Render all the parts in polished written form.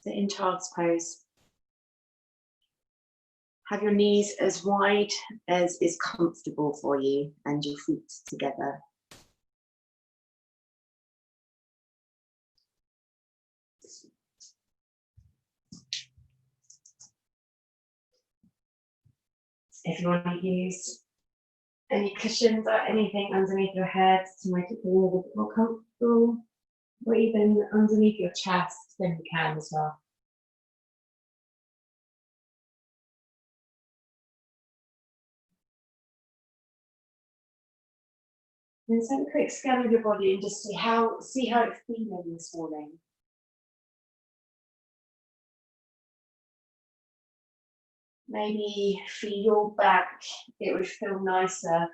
So in child's pose, have your knees as wide as is comfortable for you and your feet together. If you want to use any cushions or anything underneath your head to make it a little bit more comfortable, or even underneath your chest, then you can as well. And so a quick scan of your body and just see how it's feeling this morning. Maybe for your back, it would feel nicer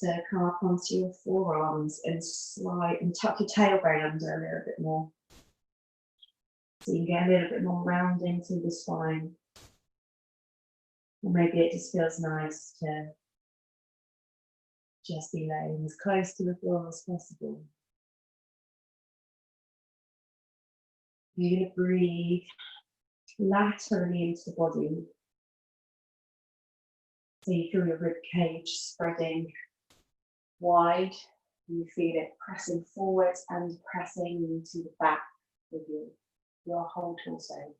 to come up onto your forearms and slide and tuck your tailbone under a little bit more. So you can get a little bit more rounding through the spine. Or maybe it just feels nice to just be laying as close to the floor as possible. You're going to breathe laterally into the body. So you feel your rib cage spreading wide. You feel it pressing forwards and pressing into the back of your whole torso.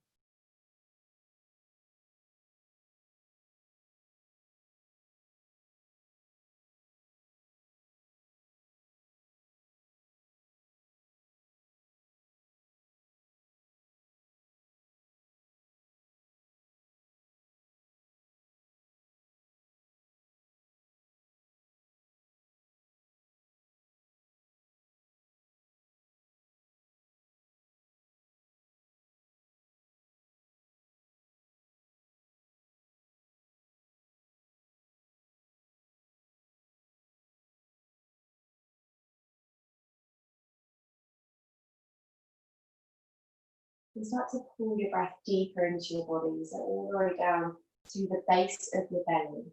You start to pull your breath deeper into your body, so all the way down to the base of your belly.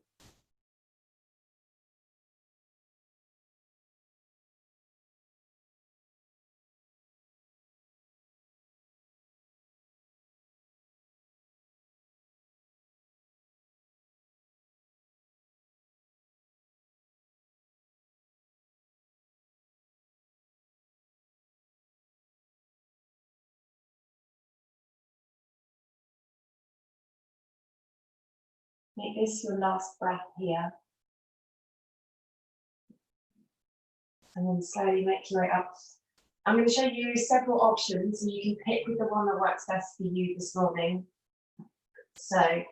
Make this your last breath here. And then slowly make your way up. I'm going to show you several options and you can pick with the one that works best for you this morning. So,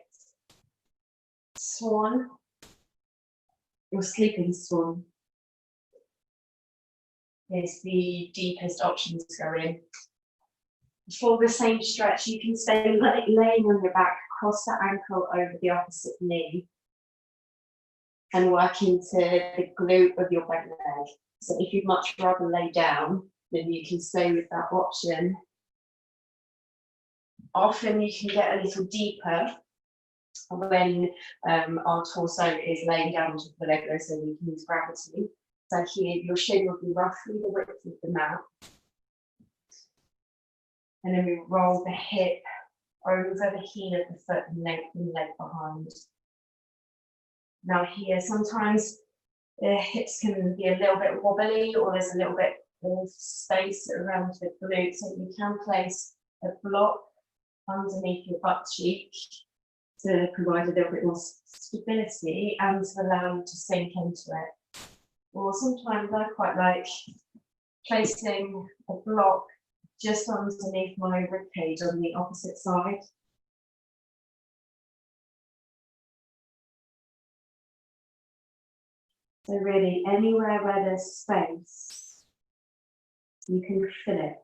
Swan or sleeping swan is the deepest option to go in. For the same stretch, you can stay laying on your back, cross the ankle over the opposite knee, and work into the glute of your back leg. So if you'd much rather lay down, then you can stay with that option. Often you can get a little deeper when our torso is laying down onto the leg, so we can use gravity. So here, your shin will be roughly the width of the mat. And then we roll the hip over the heel of the foot and lengthen the leg behind. Now here, sometimes the hips can be a little bit wobbly or there's a little bit of space around the glute, so you can place a block underneath your butt cheek to provide a little bit more stability and to allow you to sink into it. Or sometimes I quite like placing a block just underneath my ribcage on the opposite side. So really, anywhere where there's space, you can fill it.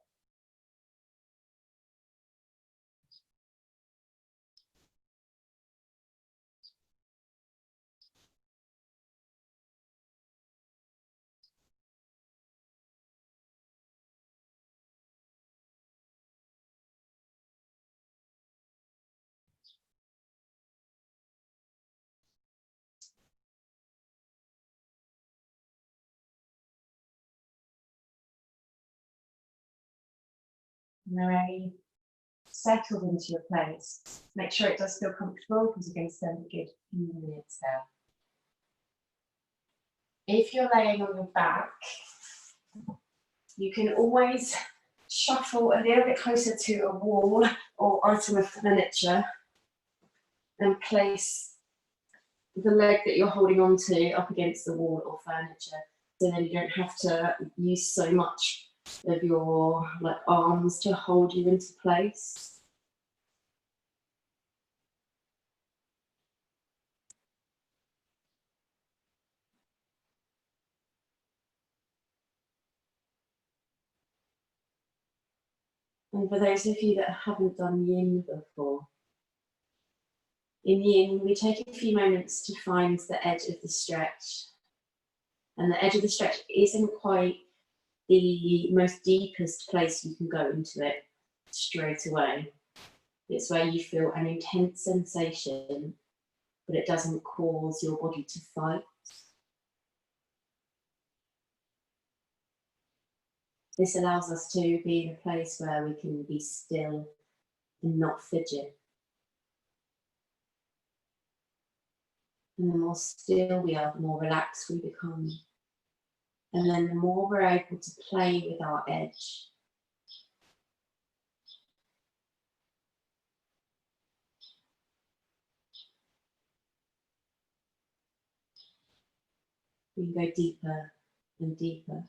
Ready? settled into your place. Make sure it does feel comfortable because you're going to spend a good few minutes there. If you're laying on your back, you can always shuffle a little bit closer to a wall or item of furniture and place the leg that you're holding on to up against the wall or furniture, so then you don't have to use so much of your arms to hold you into place. And for those of you that haven't done yin before, in yin we take a few moments to find the edge of the stretch. And the edge of the stretch isn't quite the most deepest place you can go into it straight away. It's where you feel an intense sensation, but it doesn't cause your body to fight. This allows us to be in a place where we can be still and not fidget. And the more still we are, the more relaxed we become. And then the more we're able to play with our edge. We can go deeper and deeper.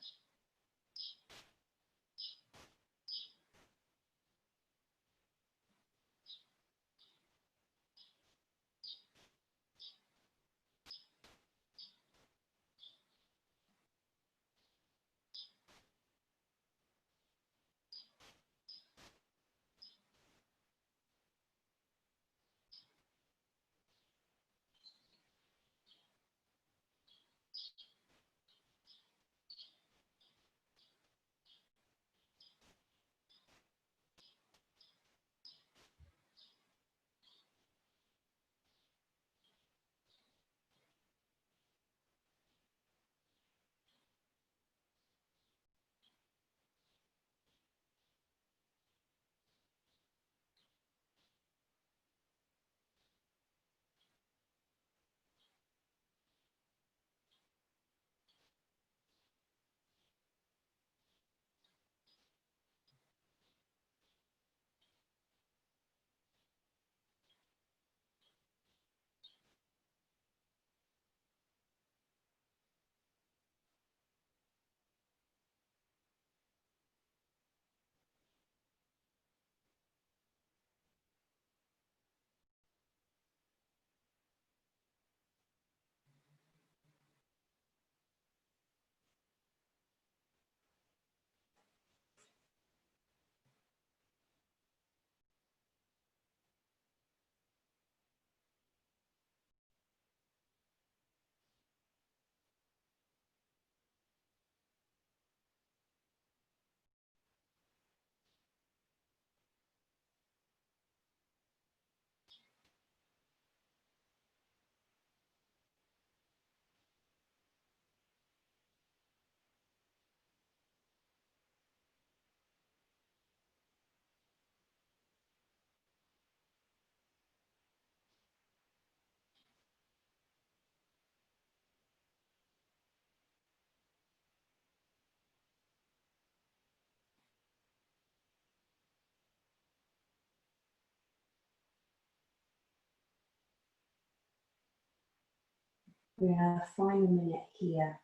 We have a final minute here.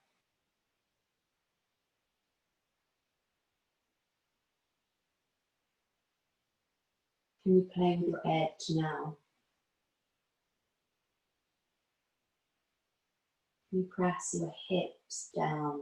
Can you play with your edge now? Can you press your hips down?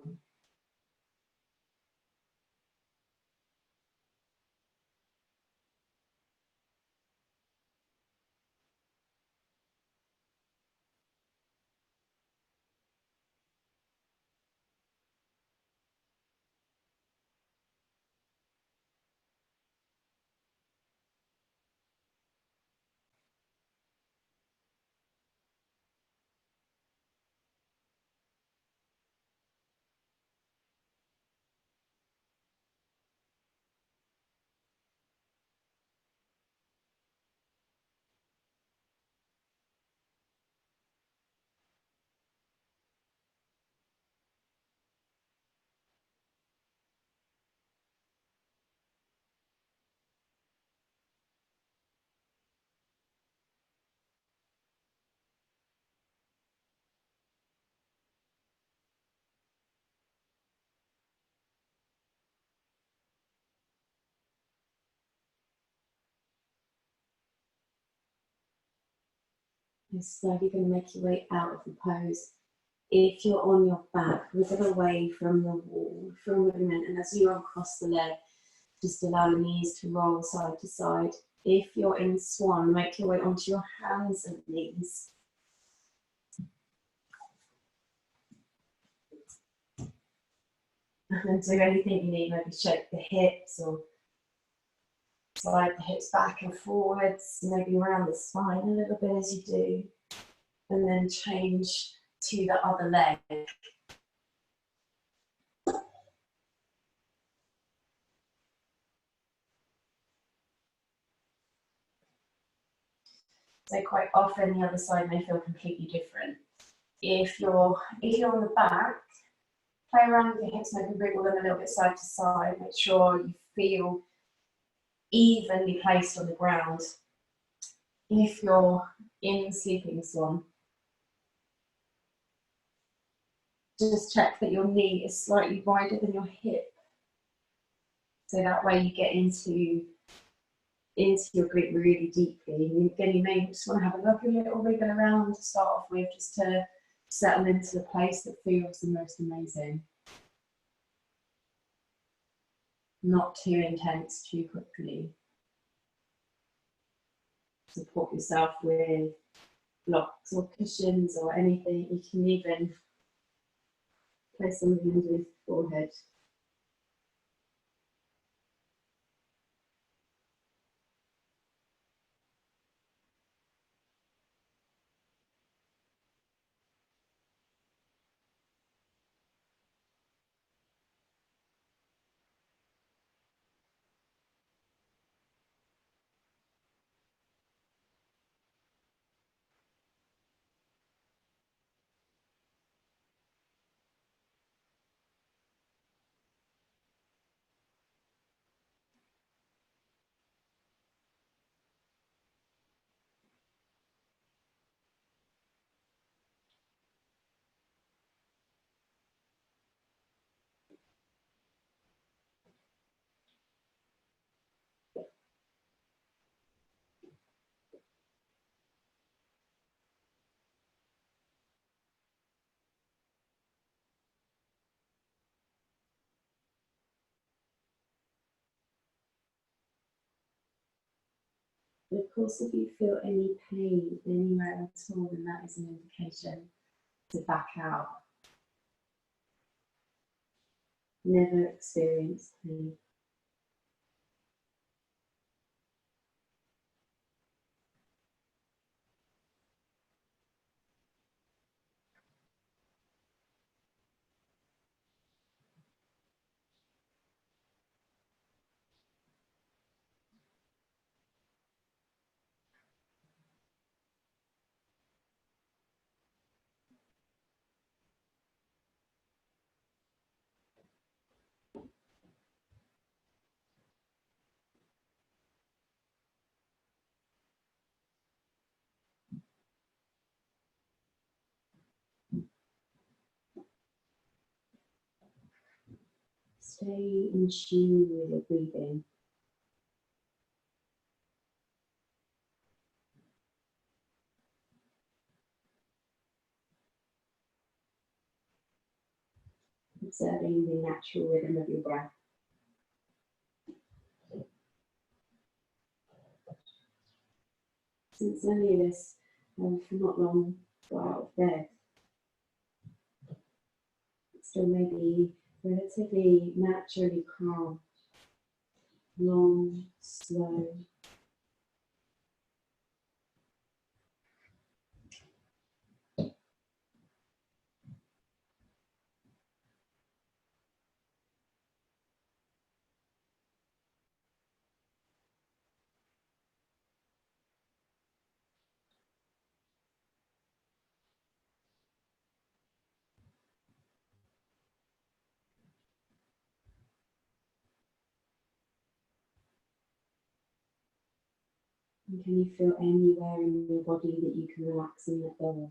You're slowly going to make your way out of the pose. If you're on your back, wriggle away from the wall for a moment, and as you uncross the leg, just allow your knees to roll side to side. If you're in Swan, make your way onto your hands and knees. And then do anything you need, maybe shake the hips or slide the hips back and forwards, maybe around the spine a little bit as you do. And then change to the other leg. So quite often the other side may feel completely different. If you're on the back, play around with your hips, maybe wriggle them a little bit side to side. Make sure you feel evenly placed on the ground. If you're in sleeping Swan, just check that your knee is slightly wider than your hip. So that way you get into your glute really deeply. And again, you may just want to have a lovely little wriggle around to start off with, just to settle into the place that feels the most amazing. Not too intense too quickly. Support yourself with blocks or cushions or anything. You can even place something underneath the forehead. But of course, if you feel any pain anywhere at all, then that is an indication to back out. Never experience pain. Stay in tune with your breathing. Observing the natural rhythm of your breath. Since earlier this, for not long, got out of bed, it still may be relatively naturally calm, long, slow. And can you feel anywhere in your body that you can relax and let go of?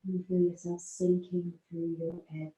And feel yourself sinking through your edge.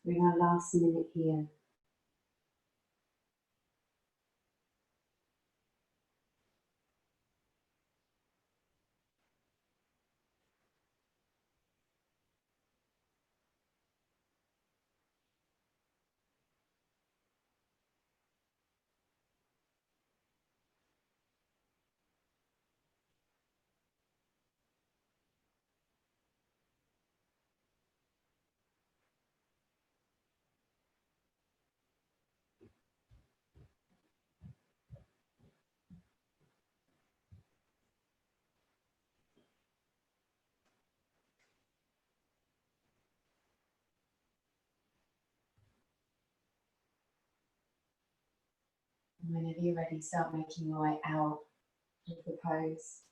Bring our last minute here. And whenever you're ready, start making your way out of the pose.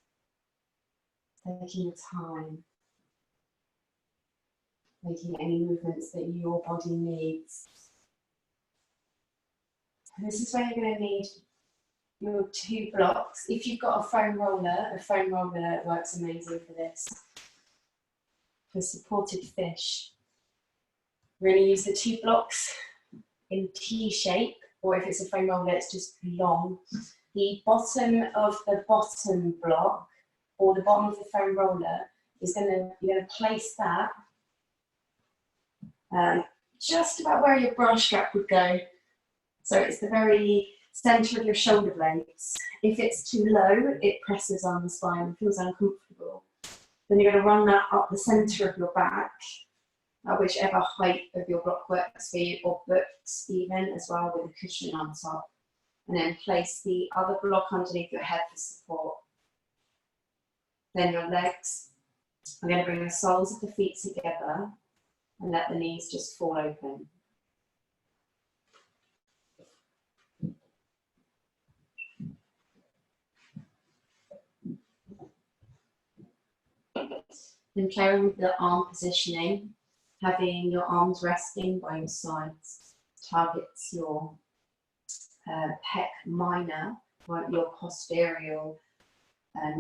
Taking your time. Making any movements that your body needs. And this is where you're going to need your 2 blocks. If you've got a foam roller works amazing for this. For supported fish. We're going to use the 2 blocks in T shape, or if it's a foam roller, it's just long. The bottom of the bottom block, or the bottom of the foam roller, you're going to place that just about where your bra strap would go. So it's the very centre of your shoulder blades. If it's too low, it presses on the spine and feels uncomfortable. Then you're going to run that up the centre of your back, at whichever height of your block works for you, or books even as well, with a cushion on top. And then place the other block underneath your head for support. Then your legs. I'm going to bring the soles of the feet together and let the knees just fall open. Then play with the arm positioning, having your arms resting by your sides. Targets your pec minor, your posterior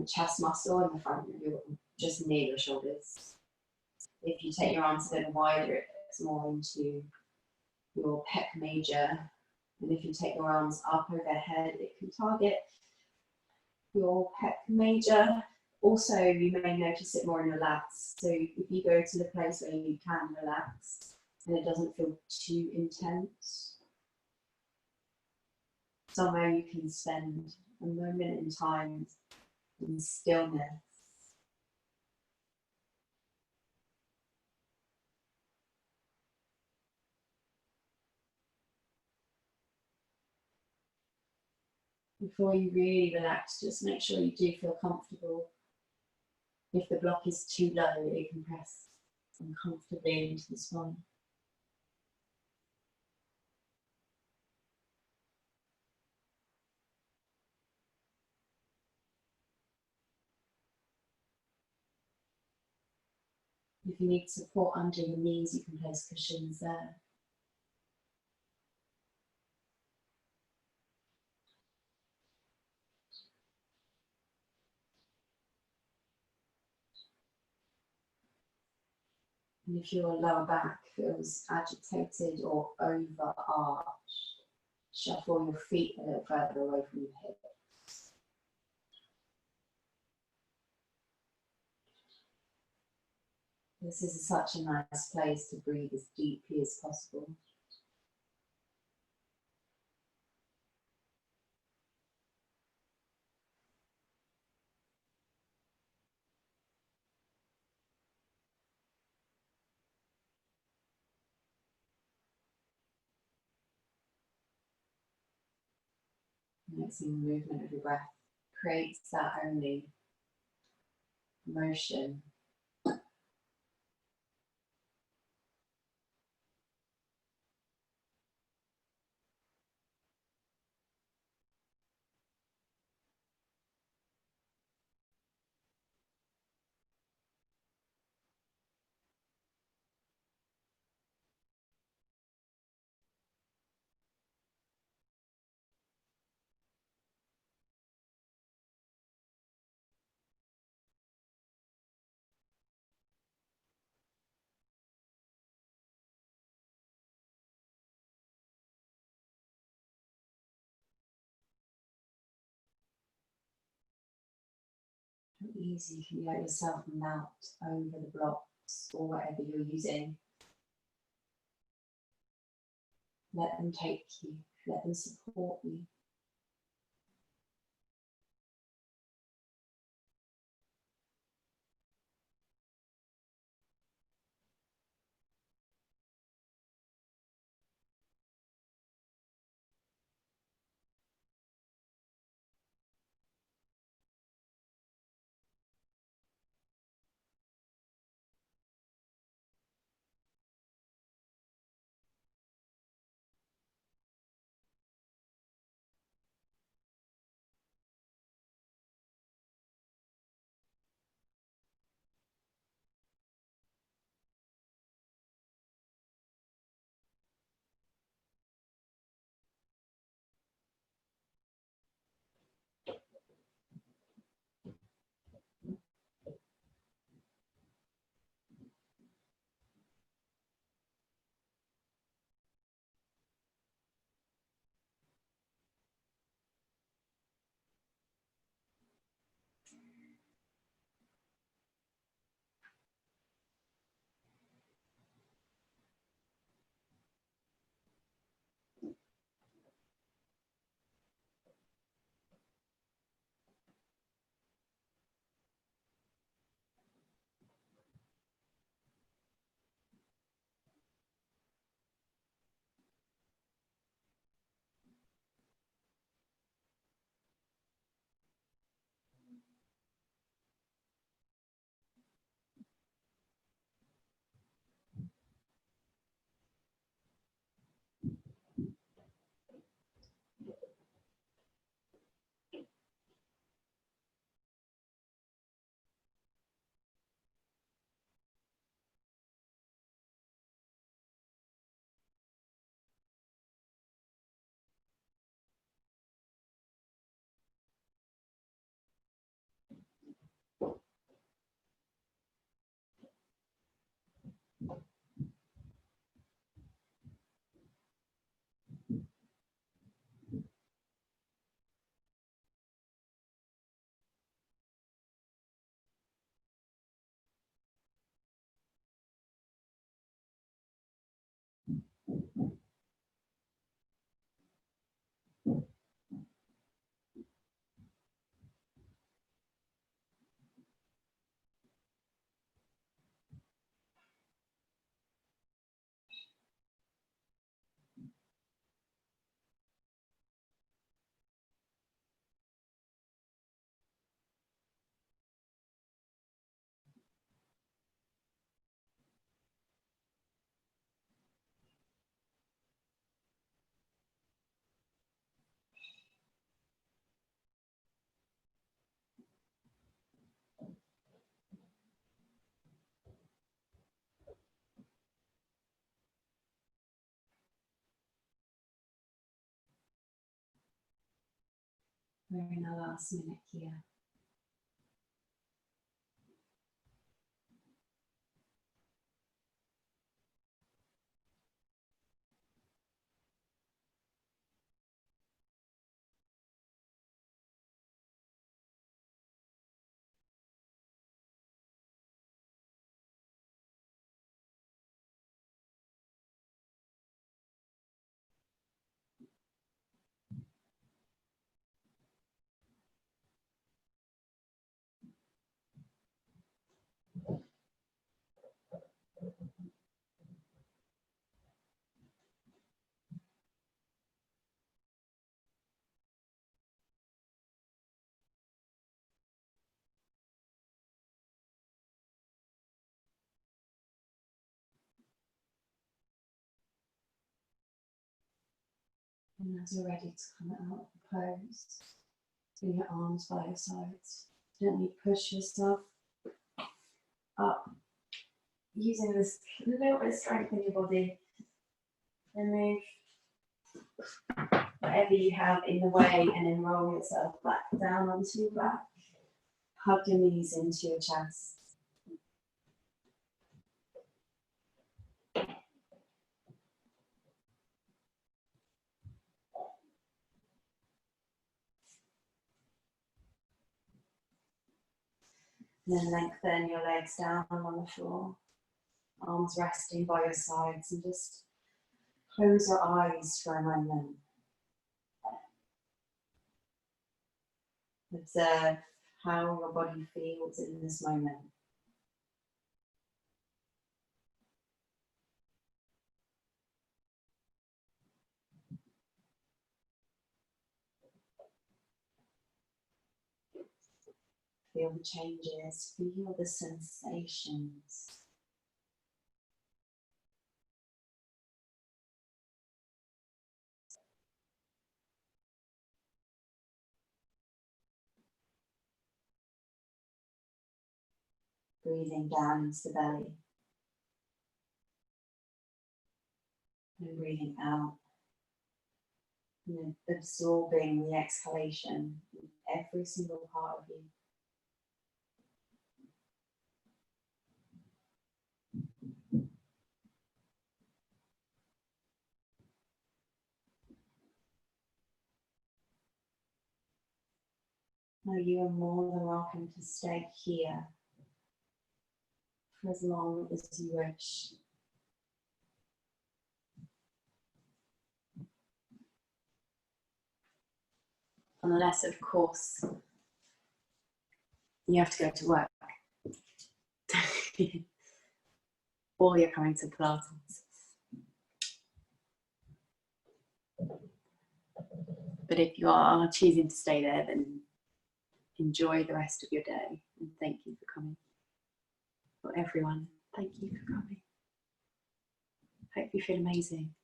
chest muscle in the front of your, just near your shoulders. If you take your arms a little wider, it gets more into your pec major. And if you take your arms up overhead, it can target your pec major. Also, you may notice it more in your lats. So if you go to the place where you can relax and it doesn't feel too intense, somewhere you can spend a moment in time in stillness. Before you really relax, just make sure you do feel comfortable. If the block is too low, it can press uncomfortably into the spine. If you need support under your knees, you can place cushions there. And if your lower back feels agitated or over-arched, shuffle your feet a little further away from your hips. This is such a nice place to breathe as deeply as possible. Noticing the movement of your breath creates that only motion. How easy can you let yourself melt over the blocks or whatever you're using. Let them take you, let them support you. We're in our last minute here. And as you're ready to come out of the pose, bring your arms by your sides. Gently push yourself up, using this little bit of strength in your body. And move whatever you have in the way and then roll yourself back down onto your back. Hug your knees into your chest. And then lengthen your legs down on the floor, arms resting by your sides, and just close your eyes for a moment. Observe how your body feels in this moment. Feel the changes, feel the sensations. Breathing down into the belly. And breathing out. And then absorbing the exhalation in every single part of you. Now you are more than welcome to stay here for as long as you wish. Unless, of course, you have to go to work. Or you're coming to Pilates. But if you are choosing to stay there, then enjoy the rest of your day. And thank you for coming. For everyone, thank you for coming. Hope you feel amazing.